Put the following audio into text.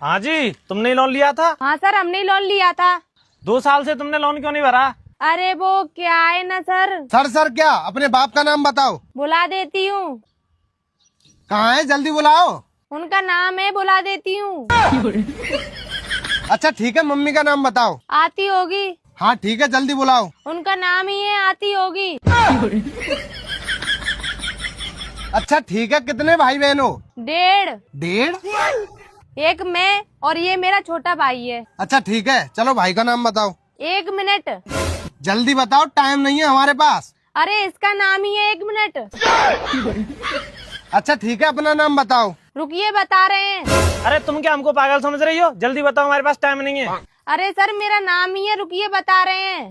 हाँ जी, तुमने ही लोन लिया था। हाँ सर, हमने ही लोन लिया था। 2 साल से तुमने लोन क्यों नहीं भरा? अरे वो क्या है ना सर। सर क्या? अपने बाप का नाम बताओ। बुला देती हूँ। कहाँ है? जल्दी बुलाओ। उनका नाम है, बुला देती हूँ। अच्छा ठीक है, मम्मी का नाम बताओ। आती होगी। हाँ ठीक है, जल्दी बुलाओ। उनका नाम ही है, आती होगी। अच्छा ठीक है, कितने भाई बहन हो? 1.5। 1.5? एक मैं और ये मेरा छोटा भाई है। अच्छा ठीक है, चलो भाई का नाम बताओ। 1 मिनट। जल्दी बताओ, टाइम नहीं है हमारे पास। अरे इसका नाम ही है, 1 मिनट। अच्छा ठीक है, अपना नाम बताओ। रुकिए, बता रहे हैं। अरे तुम क्या हमको पागल समझ रही हो? जल्दी बताओ, हमारे पास टाइम नहीं है। अरे सर, मेरा नाम ही है, रुकिए बता रहे हैं।